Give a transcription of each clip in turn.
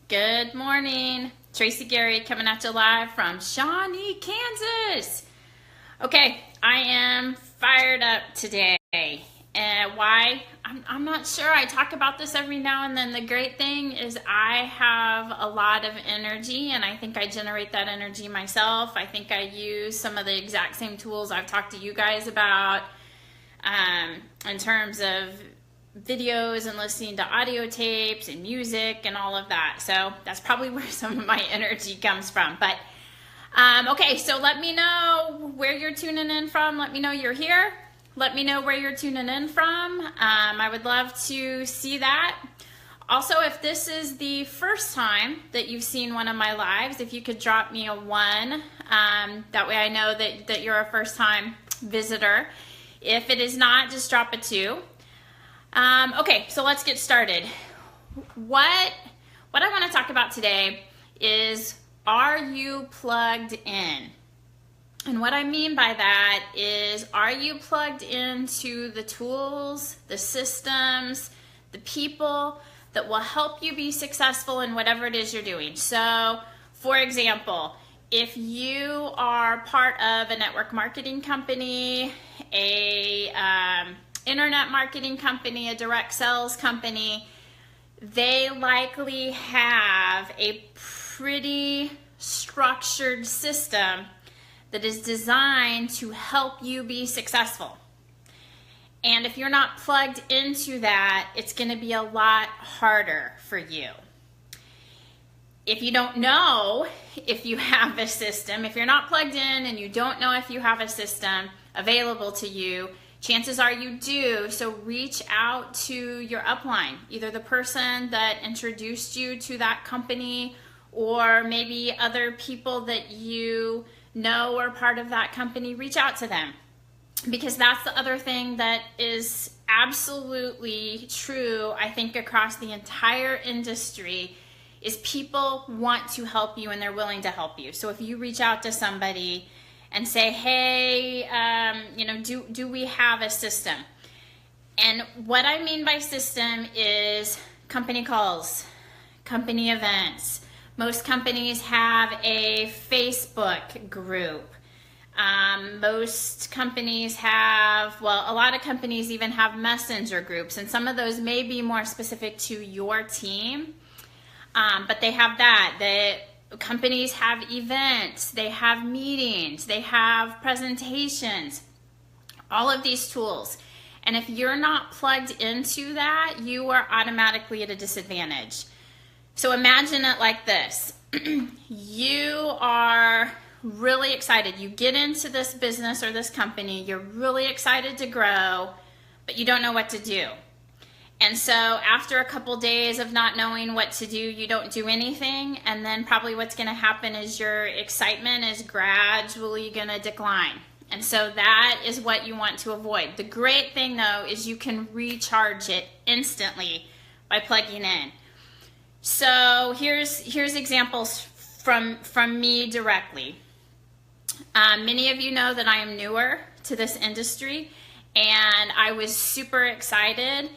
Good morning. Tracy Gary coming at you live from Shawnee, Kansas. Okay, I am fired up today. And why? I'm not sure. I talk about this every now and then. The great thing is I have a lot of energy, and I think I generate that energy myself. I think I use some of the exact same tools I've talked to you guys about in terms of videos and listening to audio tapes and music and all of that. So that's probably where some of my energy comes from. But okay, so let me know where you're tuning in from. Let me know you're here. Let me know where you're tuning in from. I would love to see that. Also, if this is the first time that you've seen one of my lives, if you could drop me a 1, that way I know that you're a first time visitor. If it is not, just drop a 2. Okay, so let's get started. What I want to talk about today is, are you plugged in? And what I mean by that is, are you plugged into the tools, the systems, the people that will help you be successful in whatever it is you're doing? So, for example, if you are part of a network marketing company, internet marketing company, a direct sales company, they likely have a pretty structured system that is designed to help you be successful. And if you're not plugged into that, it's going to be a lot harder for you. If you don't know if you have a system, if you're not plugged in and you don't know if you have a system available to you, chances are you do. So reach out to your upline, either the person that introduced you to that company or maybe other people that you know are part of that company. Reach out to them, because that's the other thing that is absolutely true, I think, across the entire industry, is people want to help you and they're willing to help you. So if you reach out to somebody and say, hey, do we have a system? And what I mean by system is company calls, company events. Most companies have a Facebook group. Most companies have, a lot of companies even have messenger groups, and some of those may be more specific to your team, but they have that. Companies have events, they have meetings, they have presentations, all of these tools. And if you're not plugged into that, you are automatically at a disadvantage. So imagine it like this. You are really excited. You get into this business or this company, you're really excited to grow, but you don't know what to do. And so after a couple days of not knowing what to do, you don't do anything, and then probably what's going to happen is your excitement is gradually going to decline. And so that is what you want to avoid. The great thing, though, is you can recharge it instantly by plugging in. So here's examples from me directly. Many of you know that I am newer to this industry, and I was super excited.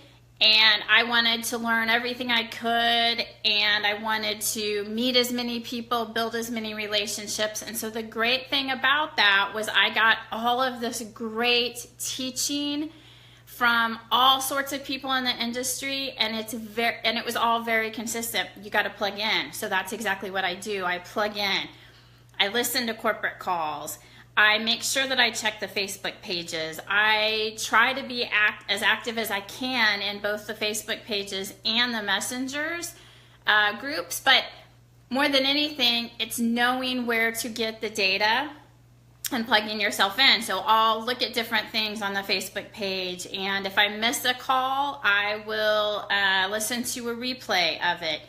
And I wanted to learn everything I could, and I wanted to meet as many people, build as many relationships. And so the great thing about that was I got all of this great teaching from all sorts of people in the industry, and it was all very consistent. You got to plug in. So that's exactly what I do. I plug in. I listen to corporate calls. I make sure that I check the Facebook pages. I try to be as active as I can in both the Facebook pages and the messengers groups. But more than anything, it's knowing where to get the data and plugging yourself in. So I'll look at different things on the Facebook page, and if I miss a call, I will listen to a replay of it.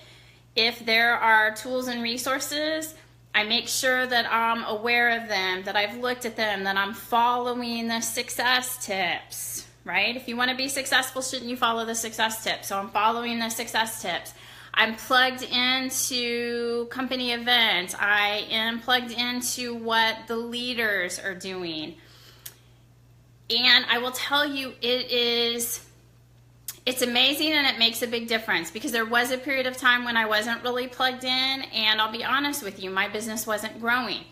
If there are tools and resources, I make sure that I'm aware of them, that I've looked at them, that I'm following the success tips, right? If you want to be successful, shouldn't you follow the success tips? So I'm following the success tips. I'm plugged into company events. I am plugged into what the leaders are doing. And I will tell you, it is It's amazing, and it makes a big difference, because there was a period of time when I wasn't really plugged in, and I'll be honest with you, my business wasn't growing.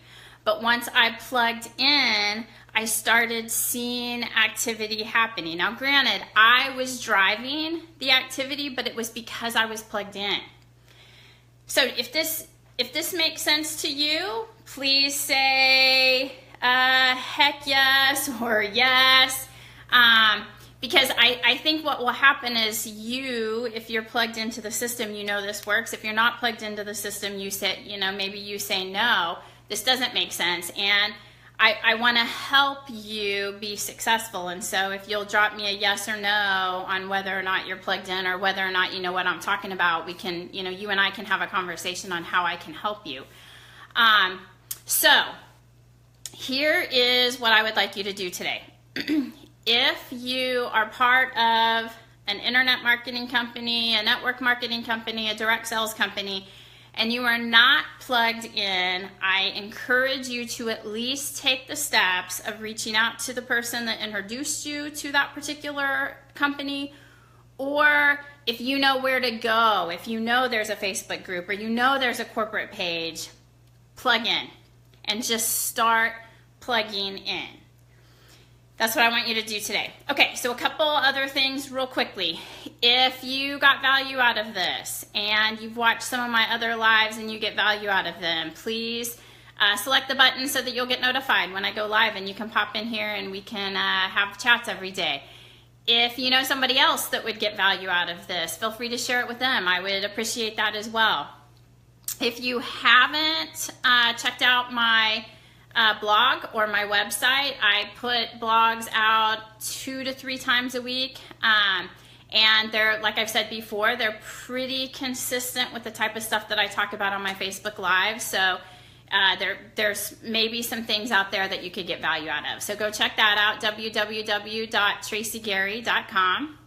But once I plugged in, I started seeing activity happening. Now, granted, I was driving the activity, but it was because I was plugged in. So if this makes sense to you, please say heck yes or yes. Because I think what will happen is if you're plugged into the system, you know this works. If you're not plugged into the system, maybe you say no, this doesn't make sense. And I want to help you be successful. And so if you'll drop me a yes or no on whether or not you're plugged in, or whether or not you know what I'm talking about, we can, you and I can have a conversation on how I can help you. So here is what I would like you to do today. If you are part of an internet marketing company, a network marketing company, a direct sales company, and you are not plugged in, I encourage you to at least take the steps of reaching out to the person that introduced you to that particular company. Or if you know where to go, if you know there's a Facebook group, or you know there's a corporate page, plug in and just start plugging in. That's what I want you to do today. Okay, so a couple other things real quickly. If you got value out of this, and you've watched some of my other lives and you get value out of them, please select the button so that you'll get notified when I go live, and you can pop in here and we can have chats every day. If you know somebody else that would get value out of this, feel free to share it with them. I would appreciate that as well. If you haven't checked out my blog or my website, I put blogs out 2 to 3 times a week, and they're, like I've said before, they're pretty consistent with the type of stuff that I talk about on my Facebook Live. So there's maybe some things out there that you could get value out of. So go check that out, www.tracygary.com.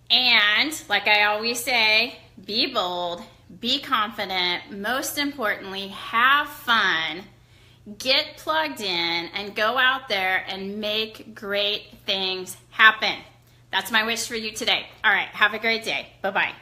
And like I always say, be bold, be confident, most importantly, have fun. Get plugged in and go out there and make great things happen. That's my wish for you today. All right, have a great day. Bye-bye.